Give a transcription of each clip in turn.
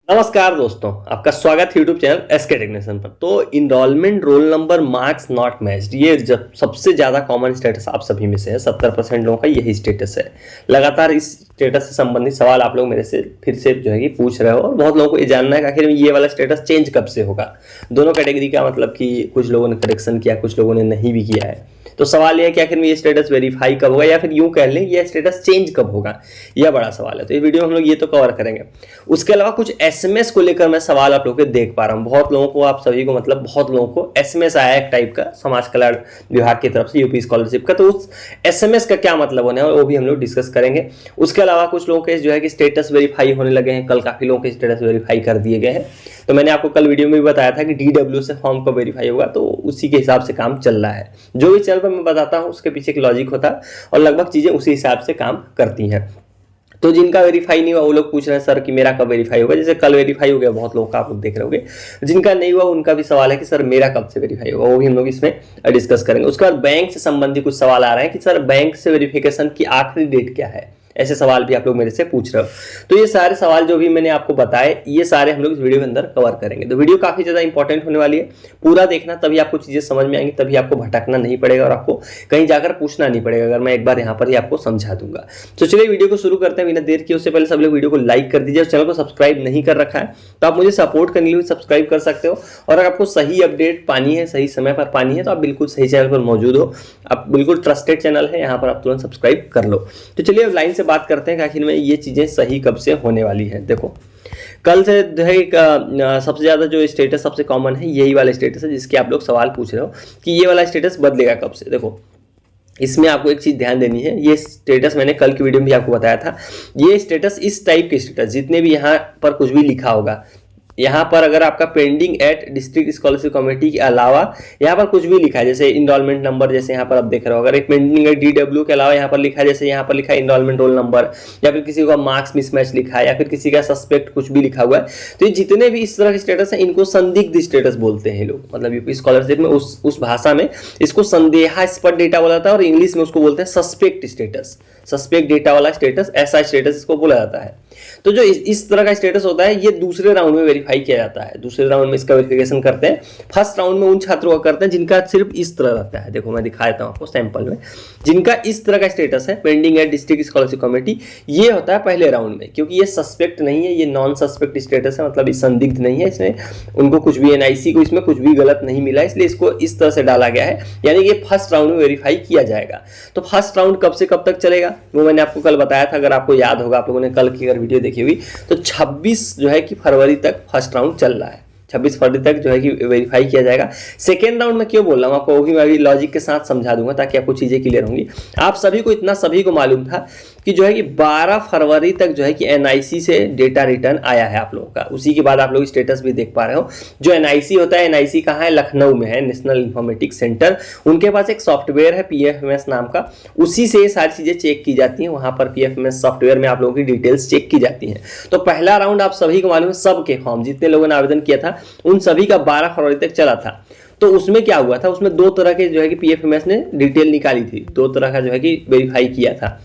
नमस्कार दोस्तों, आपका स्वागत है यूट्यूब चैनल एसके टेक्नीशियन पर। तो enrolment roll number marks not matched, ये जब सबसे ज़्यादा कॉमन स्टेटस आप सभी में से है। 70% लोगों का यही स्टेटस है। लगातार इस स्टेटस से संबंधित सवाल आप लोग मेरे से फिर से जो है कि पूछ रहे हो, और बहुत लोगों को ये जानना है कि आखिर में ये वाला स्टेटस चेंज कब से होगा। दोनों कैटेगरी का, मतलब कि कुछ लोगों ने करेक्शन किया, कुछ लोगों ने नहीं भी किया है। तो सवाल यह है कि आखिर में ये स्टेटस वेरीफाई कब होगा, या फिर यूं कह लें ये स्टेटस चेंज कब होगा। यह बड़ा सवाल है। तो ये वीडियो हम लोग ये तो कवर करेंगे। उसके अलावा कुछ एसएमएस को लेकर मैं सवाल आप लोग के देख पा रहा हूँ। बहुत लोगों को, आप सभी को, मतलब बहुत लोगों को एसएमएस आया एक टाइप का समाज कल्याण विभाग की तरफ से, यूपी स्कॉलरशिप का। तो उस एसएमएस का क्या मतलब होने है वो भी हम लोग डिस्कस करेंगे। उसके अलावा कुछ लोगों के जो है कि स्टेटस वेरीफाई होने लगे हैं। कल काफी लोगों के स्टेटस वेरीफाई कर दिए गए हैं। तो मैंने आपको कल वीडियो में भी बताया था कि डीडब्ल्यू से फॉर्म कब वेरीफाई होगा, तो उसी के हिसाब से काम चल रहा है। जो भी चैनल पर मैं बताता हूँ उसके पीछे एक लॉजिक होता है, और लगभग चीजें उसी हिसाब से काम करती हैं। तो जिनका वेरीफाई नहीं हुआ वो लोग पूछ रहे हैं सर कि मेरा कब वेरीफाई होगा। जैसे कल वेरीफाई हो गया बहुत लोगों का, आप लोग देख रहे होंगे। जिनका नहीं हुआ उनका भी सवाल है कि सर मेरा कब से वेरीफाई होगा, वो भी हम लोग इसमें डिस्कस करेंगे। उसके बाद बैंक से संबंधित कुछ सवाल आ रहे हैं कि सर बैंक से वेरिफिकेशन की आखिरी डेट क्या है। ऐसे सवाल भी आप लोग मेरे से पूछ रहे हो। तो ये सारे सवाल जो भी मैंने आपको बताए, ये सारे हम लोग इस वीडियो के अंदर कवर करेंगे। तो वीडियो काफी ज्यादा इंपॉर्टेंट होने वाली है। पूरा देखना, तभी आपको चीजें समझ में आएंगी, तभी आपको भटकना नहीं पड़ेगा और आपको कहीं जाकर पूछना नहीं पड़ेगा, अगर मैं एक बार यहाँ पर ही आपको समझा दूंगा। तो चलिए वीडियो को शुरू करते हैं बिना देर किए। उससे पहले सब लोग वीडियो को लाइक कर दीजिए। चैनल को सब्सक्राइब नहीं कर रखा है तो आप मुझे सपोर्ट करने के लिए सब्सक्राइब कर सकते हो। और अगर आपको सही अपडेट पानी है, सही समय पर पानी है, तो आप बिल्कुल सही चैनल पर मौजूद हो। आप बिल्कुल ट्रस्टेड चैनल है, यहाँ पर आप तुरंत सब्सक्राइब कर लो। तो चलिए अब लाइन से बात करते हैं कि आखिर में ये चीजें सही कब से होने वाली है। देखो, कल से जो है सबसे ज्यादा जो स्टेटस सबसे कॉमन है, यही वाला स्टेटस है जिसके आप लोग सवाल पूछ रहे हो कि ये वाला स्टेटस बदलेगा कब से। देखो, इसमें आपको एक चीज ध्यान देनी है। ये स्टेटस मैंने कल की वीडियो में भी आपको बताया था। ये स्टेटस, इस टाइप के स्टेटस जितने भी यहाँ पर कुछ भी लिखा होगा, यहाँ पर अगर आपका pending at district scholarship committee के अलावा यहाँ पर कुछ भी लिखा है, जैसे इनरोलमेंट नंबर, जैसे यहाँ पर आप देख रहे हो, अगर एक पेंडिंग एट डीडब्ल्यू के अलावा यहाँ पर लिखा है, जैसे यहाँ पर लिखा है इनरोलमेंट रोल नंबर, या फिर किसी का मार्क्स मिसमैच लिखा है, या फिर किसी का सस्पेक्ट कुछ भी लिखा हुआ है, तो ये जितने भी इस तरह के स्टेटस है इनको संदिग्ध स्टेटस बोलते हैं लोग। मतलब यूपी स्कॉलरशिप में उस भाषा में इसको संदेहास्पद डेटा बोला जाता है, और इंग्लिश में उसको बोलते हैं सस्पेक्ट स्टेटस। सस्पेक्ट डेटा वाला स्टेटस, ऐसा स्टेटस इसको बोला जाता है। तो जो इस तरह का स्टेटस होता है, ये दूसरे राउंड में वेरीफाई किया जाता है। दूसरे राउंड में इसका वेरिफिकेशन करते हैं। फर्स्ट राउंड में उन छात्रों का करते हैं जिनका सिर्फ इस तरह रहता है। देखो मैं दिखा देता हूं आपको सैंपल में, जिनका इस तरह का स्टेटस है, पेंडिंग है डिस्ट्रिक्ट स्कॉलरशिप कमेटी, ये होता है पहले राउंड में। क्योंकि ये सस्पेक्ट नहीं है, ये नॉन सस्पेक्ट स्टेटस है, मतलब ये संदिग्ध नहीं है। इसमें उनको कुछ भी, एनआईसी को इसमें कुछ भी गलत नहीं मिला, इसलिए इसको इस तरह से डाला गया है। यानी कि फर्स्ट राउंड में वेरीफाई किया जाएगा। तो फर्स्ट राउंड कब से कब तक चलेगा वो मैंने आपको कल बताया था। अगर आपको याद होगा, आप लोगों ने कल की अगर वीडियो देखी हुई, तो 26 जो है कि फरवरी तक फर्स्ट राउंड चल रहा है। 26 फरवरी तक जो है कि वेरीफाई किया जाएगा। सेकेंड राउंड में क्यों बोल रहा हूँ आपको, वो भी मैं अभी लॉजिक के साथ समझा दूंगा ताकि आपको चीजें क्लियर होंगी। आप सभी को इतना सभी को मालूम था कि जो है कि 12 फरवरी तक जो है कि एनआईसी से डेटा रिटर्न आया है आप लोगों का। उसी के बाद आप लोग स्टेटस भी देख पा रहे हो। जो एनआईसी होता है, एनआईसी कहाँ है, लखनऊ में है, नेशनल इंफॉर्मेटिक्स सेंटर। उनके पास एक सॉफ्टवेयर है पीएफएमएस नाम का, उसी से ये सारी चीजें चेक की जाती हैं। वहां पर पीएफएमएस सॉफ्टवेयर में आप लोगों की डिटेल्स चेक की जाती हैं। तो पहला राउंड आप सभी को मालूम है, सबके फॉर्म जितने लोगों ने आवेदन किया था उन सभी का 12 फरवरी तक चला था। तो उसमें क्या हुआ था, उसमें दो तरह के जो है कि पीएफएमएस ने डिटेल निकाली थी। दो तरह का जो है कि वेरीफाई किया था।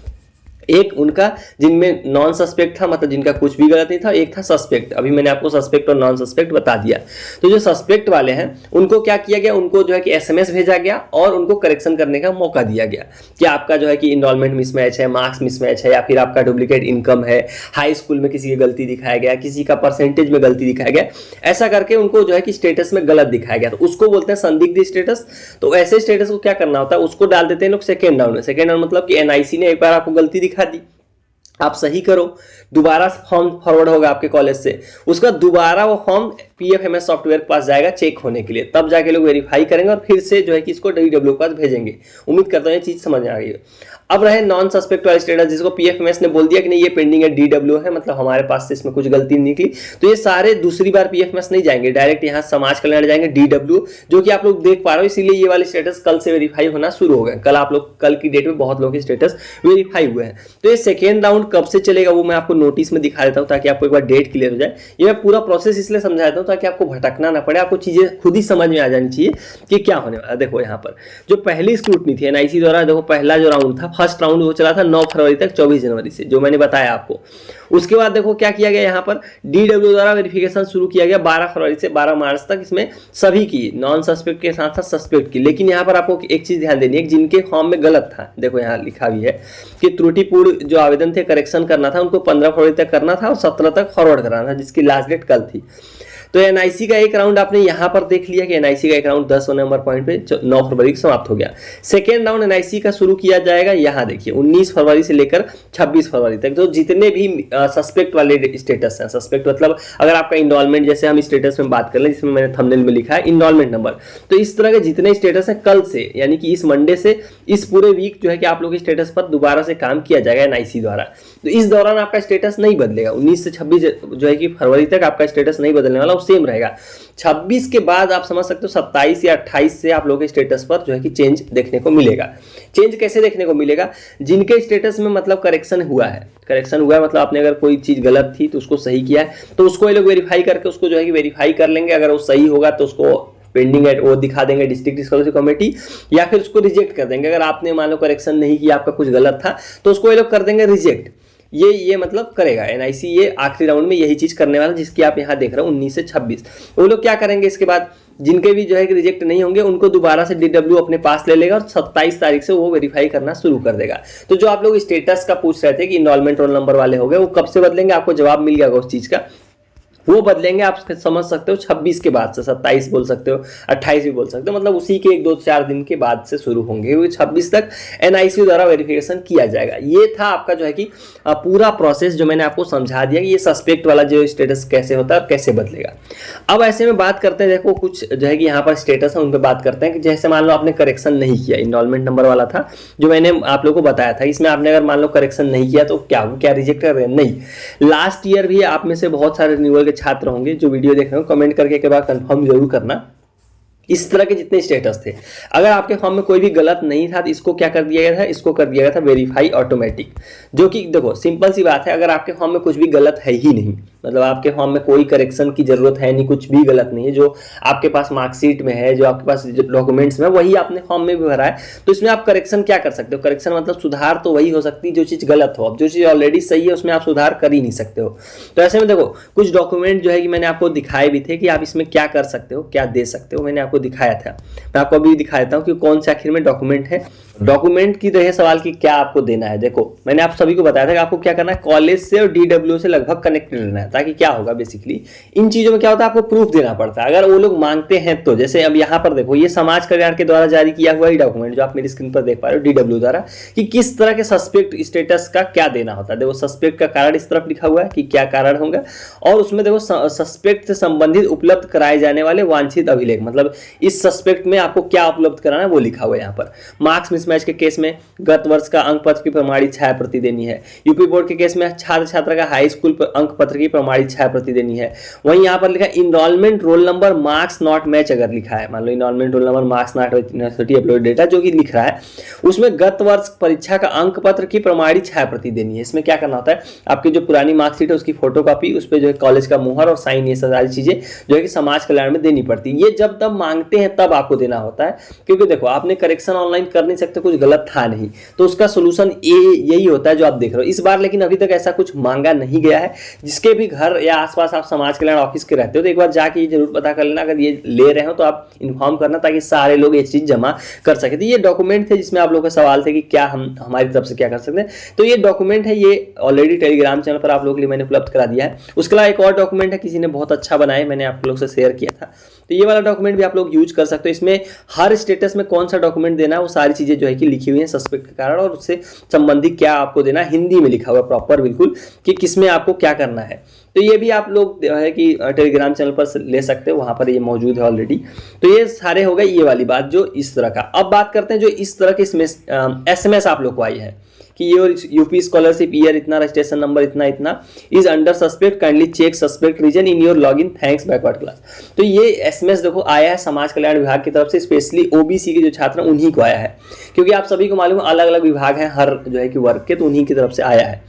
एक उनका जिनमें नॉन सस्पेक्ट था, मतलब जिनका कुछ भी गलत नहीं था। एक था सस्पेक्ट। अभी मैंने आपको सस्पेक्ट और नॉन सस्पेक्ट बता दिया। तो जो सस्पेक्ट वाले हैं उनको क्या किया गया, उनको जो है कि एसएमएस भेजा गया और उनको करेक्शन करने का मौका दिया गया कि आपका जो है कि इनरोलमेंट मिसमैच है, मार्क्स मिसमैच है, या फिर आपका डुप्लीकेट इनकम है, हाई स्कूल में किसी की गलती दिखाया गया, किसी का परसेंटेज में गलती दिखाया गया, ऐसा करके उनको जो है कि स्टेटस में गलत दिखाया गया। तो उसको बोलते हैं संदिग्ध स्टेटस। तो ऐसे स्टेटस को क्या करना होता है, उसको डाल देते हैं लोग सेकेंड राउंड में। सेकेंड राउंड मतलब कि एनआईसी ने एक बार आपको गलती दिखा दी, आप सही करो, दोबारा फॉर्म फॉरवर्ड होगा आपके कॉलेज से, उसका दोबारा वो फॉर्म पीएफएमएस सॉफ्टवेयर के पास जाएगा चेक होने के लिए। तब जाके लोग वेरीफाई करेंगे और फिर से जो है कि इसको डब्ल्यूडब्ल्यू के पास भेजेंगे। उम्मीद करता हूं ये चीज समझ आ गई है। अब रहे नॉन सस्पेक्ट वाला स्टेटस, जिसको पीएफएमएस ने बोल दिया कि नहीं ये पेंडिंग है, डीडब्ल्यू है, मतलब हमारे पास से इसमें कुछ गलती नहीं निकली, तो ये सारे दूसरी बार पीएफएमएस नहीं जाएंगे, डायरेक्ट यहाँ समाज कल्याण जाएंगे, डीडब्ल्यू, जो कि आप लोग देख पा रहे हो। इसीलिए ये वाले स्टेटस कल से वेरीफाई होना शुरू हो गए। कल आप लोग, कल की डेट में बहुत लोगों के स्टेटस वेरीफाई हुए हैं। तो ये सेकेंड राउंड कब से चलेगा वो मैं आपको नोटिस में दिखा देता हूँ ताकि आपको एक बार डेट क्लियर हो जाए। ये मैं पूरा प्रोसेस इसलिए समझा देता हूँ ताकि आपको भटकना ना पड़े, आपको चीजें खुद ही समझ में आ जानी चाहिए कि क्या होने वाला। देखो यहाँ पर जो पहली स्क्रूटनी थी एनआईसी द्वारा, देखो पहला जो राउंड था फर्स्ट राउंड वो चला था 9 फरवरी तक 24 जनवरी से, जो मैंने बताया आपको। उसके बाद देखो क्या किया गया, यहाँ पर DW द्वारा वेरिफिकेशन शुरू किया गया 12 फरवरी से 12 मार्च तक, इसमें सभी की, नॉन सस्पेक्ट के साथ साथ सस्पेक्ट की। लेकिन यहाँ पर आपको एक चीज ध्यान देनी है, जिनके फॉर्म में गलत था, देखो यहाँ लिखा भी है कि त्रुटिपूर्ण जो आवेदन थे करेक्शन करना था, उनको 15 फरवरी तक करना था और 17 तक फॉरवर्ड कराना था, जिसकी लास्ट डेट कल थी। तो एनआईसी का एक राउंड आपने यहाँ पर देख लिया कि एनआईसी का एक राउंड 10 नंबर पॉइंट पे 9 फरवरी को समाप्त हो गया। सेकेंड राउंड एनआईसी का शुरू किया जाएगा, यहाँ देखिए 19 फरवरी से लेकर 26 फरवरी तक। तो जितने भी सस्पेक्ट वाले स्टेटस हैं, सस्पेक्ट मतलब अगर आपका इनरोलमेंट, जैसे हम स्टेटस में बात कर लें जिसमें मैंने थंबनेल में लिखा है इनरोलमेंट नंबर, तो इस तरह के जितने स्टेटस हैं कल से, यानी कि इस मंडे से इस पूरे वीक जो है कि आप लोग स्टेटस पर दोबारा से काम किया जाएगा एनआईसी द्वारा। तो इस दौरान आपका स्टेटस नहीं बदलेगा, 19 से 26 जो है कि फरवरी तक आपका स्टेटस नहीं बदलने वाला, वो सेम रहेगा। 26 के बाद आप समझ सकते हो 27 या 28 से आप लोगों के स्टेटस पर जो है कि चेंज देखने को मिलेगा। चेंज कैसे देखने को मिलेगा, जिनके स्टेटस में मतलब करेक्शन हुआ है, करेक्शन हुआ है मतलब आपने अगर कोई चीज गलत थी तो उसको सही किया है, तो उसको ये लोग वेरीफाई करके उसको जो है कि वेरीफाई कर लेंगे। अगर वो सही होगा तो उसको पेंडिंग है वो दिखा देंगे डिस्ट्रिक्ट डिस्कवरेंसी कमेटी, या फिर उसको रिजेक्ट कर देंगे। अगर आपने मान लो करेक्शन नहीं किया, आपका कुछ गलत था, तो उसको ये लोग कर देंगे रिजेक्ट। ये मतलब करेगा एनआईसी, ये आखिरी राउंड में यही चीज करने वाला, जिसकी आप यहाँ देख रहे हो 19 से 26। वो लोग क्या करेंगे इसके बाद, जिनके भी जो है कि रिजेक्ट नहीं होंगे उनको दोबारा से DW अपने पास ले लेगा और 27 तारीख से वो वेरीफाई करना शुरू कर देगा। तो जो आप लोग स्टेटस का पूछ रहे थे कि इनरोलमेंट रोल नंबर वाले हो गए, वो कब से बदलेंगे, आपको जवाब मिल गया उस चीज का। वो बदलेंगे आप समझ सकते हो 26 के बाद से, 27 बोल सकते हो, 28 भी बोल सकते हो, मतलब उसी के 1-2-4 दिन के बाद से शुरू होंगे, क्योंकि 26 तक एनआईसी द्वारा वेरिफिकेशन किया जाएगा। ये था आपका जो है कि पूरा प्रोसेस जो मैंने आपको समझा दिया कि ये सस्पेक्ट वाला जो स्टेटस कैसे होता है और कैसे बदलेगा। अब ऐसे में बात करते हैं, देखो कुछ जो है कि यहाँ पर स्टेटस है उन पर बात करते हैं कि जैसे मान लो आपने करेक्शन नहीं किया, इनरोलमेंट नंबर वाला था जो मैंने आप लोगों को बताया था, इसमें आपने अगर मान लो करेक्शन नहीं किया तो क्या रिजेक्ट कर रहे हैं? नहीं। लास्ट ईयर भी आप में से बहुत सारे रिन्यूअल के छात्र होंगे जो वीडियो देख रहे हो, कमेंट करके एक बार कंफर्म जरूर करना। इस तरह के जितने स्टेटस थे, अगर आपके फॉर्म में कोई भी गलत नहीं था तो इसको क्या कर दिया गया था, इसको कर दिया गया था वेरीफाई ऑटोमेटिक। जो कि देखो सिंपल सी बात है, अगर आपके फॉर्म में कुछ भी गलत है ही नहीं, मतलब आपके फॉर्म में कोई करेक्शन की जरूरत है नहीं, कुछ भी गलत नहीं है, जो आपके पास मार्कशीट में है, जो आपके पास डॉक्यूमेंट्स में, वही आपने फॉर्म में भी भरा है, तो इसमें आप करेक्शन क्या कर सकते हो? करेक्शन मतलब सुधार तो वही हो सकती है जो चीज गलत हो। अब जो चीज ऑलरेडी सही है उसमें आप सुधार कर ही नहीं सकते हो। तो ऐसे में देखो कुछ डॉक्यूमेंट जो है कि मैंने आपको दिखाए भी थे कि आप इसमें क्या कर सकते हो, क्या दे सकते हो, मैंने आपको दिखाया था। मैं आपको अभी दिखा देता हूँ कि कौन से आखिर में डॉक्यूमेंट है। डॉक्यूमेंट की रहे सवाल की क्या आपको देना है, देखो मैंने आप सभी को बताया था कि आपको क्या करना है, कॉलेज से और DW से लगभग कनेक्टेड रहना है, ताकि क्या होगा बेसिकली इन चीजों में क्या होता है, आपको प्रूफ देना पड़ता है अगर वो लोग मांगते हैं तो। जैसे अब यहाँ पर देखो, ये समाज कल्याण के द्वारा जारी किया हुआ ही डॉक्यूमेंट जो आप मेरी स्क्रीन पर देख पा रहे हो, DW द्वारा, कि किस तरह के सस्पेक्ट स्टेटस का क्या देना होता है। देखो सस्पेक्ट का कारण इस तरफ लिखा हुआ है कि क्या कारण होगा, और उसमें देखो सस्पेक्ट से संबंधित उपलब्ध कराए जाने वाले वांछित अभिलेख, मतलब इस सस्पेक्ट में आपको क्या उपलब्ध कराना है वो लिखा हुआ है यहाँ पर। मार्क्स मिसमैच के केस में गत वर्ष का अंक पत्र की प्रमाणित छाया प्रति देनी है। यूपी बोर्ड के केस में छात्र छात्रा का हाई स्कूल अंक पत्र की प्रमाणित छाया प्रति देनी है। वहीं यहाँ पर लिखा है enrolment roll number marks not match, अगर लिखा है मान लो enrolment roll number marks not university upload data जो कि लिख रहा है, उसमें गत वर्ष परीक्षा का अंक पत्र की प्रमाणित छाया प्रति देनी है। इसमें क्या करना होता है, आपकी जो पुरानी मार्कशीट है उसकी फोटोकॉपी, उस पर जो है कॉलेज का मुहर और साइन, ये सारी चीजें जो है कि समाज कल्याण में देनी पड़ती है। ये जब तब मांगते हैं तब आपको देना होता है, क्योंकि देखो आपने करेक्शन ऑनलाइन कर नहीं सकते, कुछ गलत था नहीं, तो उसका सोल्यूशन यही होता है जो आप देख रहे हो इस बार। लेकिन अभी तक ऐसा कुछ मांगा नहीं गया है। जिसके भी घर या आसपास आप समाज कल्याण ऑफिस के रहते हो तो एक बार जाके ये जरूर पता कर लेना, अगर ये ले रहे हो तो आप इन्फॉर्म करना, ताकि सारे लोग ये चीज जमा कर सके। तो ये डॉक्यूमेंट थे जिसमें आप लोगों के सवाल थे कि क्या हम हमारी तरफ से क्या कर सकते हैं, तो ये डॉक्यूमेंट है, ये ऑलरेडी टेलीग्राम चैनल पर आप लोगों के लिए मैंने उपलब्ध करा दिया है। उसके अलावा एक और डॉक्यूमेंट है, किसी ने बहुत अच्छा बनाया, मैंने आप लोग से शेयर किया था, तो ये वाला डॉक्यूमेंट भी आप लोग यूज कर सकते हो। इसमें हर स्टेटस में कौन सा डॉक्यूमेंट देना है वो सारी चीजें जो है कि लिखी हुई है सस्पेक्ट के कारण, और उससे संबंधित क्या आपको देना है, हिंदी में लिखा हुआ प्रॉपर बिल्कुल कि किसमें आपको क्या करना है। तो ये भी आप लोग जो है कि टेलीग्राम चैनल पर ले सकते हो, वहां पर ये मौजूद है ऑलरेडी। तो ये सारे हो गए ये वाली बात जो इस तरह का। अब बात करते हैं जो इस तरह के इसमें SMS आप लोग को आई है कि योर यूपी स्कॉलरशिप ईयर इतना, रजिस्ट्रेशन नंबर इतना इतना is under suspect, kindly check suspect reason in your login, thanks backward class. तो ये SMS देखो आया है समाज कल्याण विभाग की तरफ से, स्पेशली OBC के जो छात्र हैं उन्हीं को आया है, क्योंकि आप सभी को मालूम है अलग अलग विभाग हैं हर जो है कि वर्ग के, तो उन्हीं की तरफ से आया है।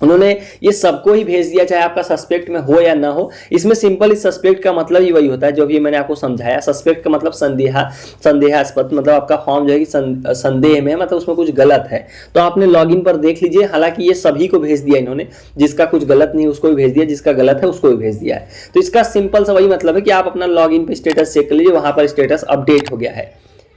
उन्होंने ये सबको ही भेज दिया, चाहे आपका सस्पेक्ट में हो या ना हो। इसमें सिंपल इस सस्पेक्ट का मतलब ही वही होता है जो भी मैंने आपको समझाया। सस्पेक्ट का मतलब संदेहास्पद, मतलब आपका फॉर्म जो है कि संदेह में, मतलब उसमें कुछ गलत है, तो आपने लॉगिन पर देख लीजिए। हालांकि ये सभी को भेज दिया इन्होंने, जिसका कुछ गलत नहीं उसको भी भेज दिया, जिसका गलत है उसको भी भेज दिया है। तो इसका सिंपल सा वही मतलब है कि आप अपना लॉगिन पे स्टेटस चेक कर लीजिए, वहां पर स्टेटस अपडेट हो गया है।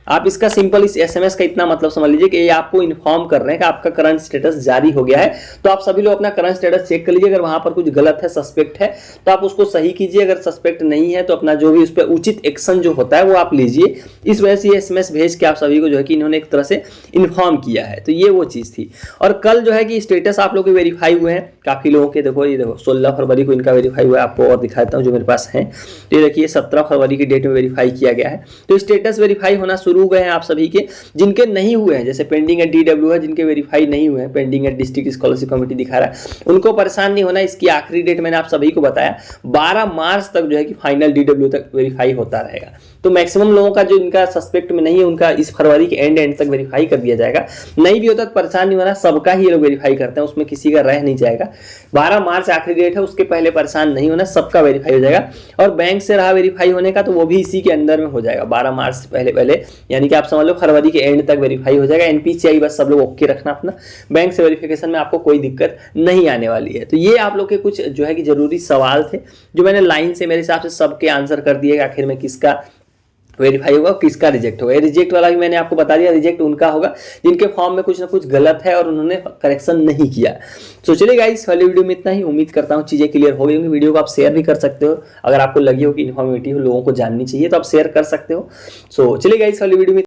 आप इसका सिंपल इस एसएमएस का इतना मतलब समझ लीजिए कि ये आपको इन्फॉर्म कर रहे हैं कि आपका करंट स्टेटस जारी हो गया है। तो आप सभी लोग अपना करंट स्टेटस चेक कर लीजिए, अगर वहां पर कुछ गलत है, सस्पेक्ट है, तो आप उसको सही कीजिए। अगर सस्पेक्ट नहीं है तो अपना जो भी उस पर उचित एक्शन जो होता है वो आप लीजिए। इस वजह से ये एसएमएस भेज के आप सभी को जो है कि इन्होंने एक तरह से इन्फॉर्म किया है। तो ये वो चीज थी। और कल जो है कि स्टेटस आप लोग के वेरीफाई हुए हैं काफी लोगों के। देखो ये देखो 16 फरवरी को इनका वेरीफाई हुआ है, आपको और दिखा देता हूँ जो मेरे पास है। तो ये देखिए 17 फरवरी की डेट में वेरीफाई किया गया है। तो स्टेटस वेरीफाई होना शुरू हो गए हैं आप सभी के। जिनके नहीं हुए हैं, जैसे पेंडिंग एट डीडब्ल्यू है, जिनके वेरीफाई नहीं हुए हैं, pending at district scholarship committee दिखा रहा है, उनको परेशान नहीं होना। इसकी आखिरी डेट मैंने आप सभी को बताया 12 मार्च तक जो है कि फाइनल डीडब्ल्यू तक वेरीफाई होता रहेगा। तो मैक्सिमम लोगों का जो इनका सस्पेक्ट में नहीं है उनका इस फरवरी के एंड तक वेरीफाई कर दिया जाएगा। नहीं भी होता तो परेशान नहीं होना, सबका ही ये लोग वेरीफाई करते हैं, उसमें किसी का रह नहीं जाएगा। 12 मार्च आखिरी डेट है, उसके पहले परेशान नहीं होना, सबका वेरीफाई हो जाएगा। और बैंक से रहा वेरीफाई होने का तो वो भी इसी के अंदर में हो जाएगा 12 मार्च से पहले, यानी कि आप समझ लो फरवरी के एंड तक वेरीफाई हो जाएगा। एनपीसीआई बस सब लोग ओके रखना अपना, बैंक से वेरिफिकेशन में आपको कोई दिक्कत नहीं आने वाली है। तो ये आप लोग के कुछ जो है कि जरूरी सवाल थे जो मैंने लाइन से मेरे हिसाब से सबके आंसर कर दिए। आखिर में किसका वेरीफाई होगा, किसका रिजेक्ट होगा। रिजेक्ट वाला भी मैंने आपको बता दिया, रिजेक्ट उनका होगा जिनके फॉर्म में कुछ ना कुछ गलत है और उन्होंने करेक्शन नहीं किया। तो चलिए गाइस, वाली वीडियो में इतना ही। उम्मीद करता हूँ चीजें क्लियर हो गई होंगी। वीडियो को आप शेयर भी कर सकते हो, अगर आपको लगी हो कि इन्फॉर्मेटिव लोगों को जाननी चाहिए तो आप शेयर कर सकते हो। सो चलिए गाइस, वाली वीडियो में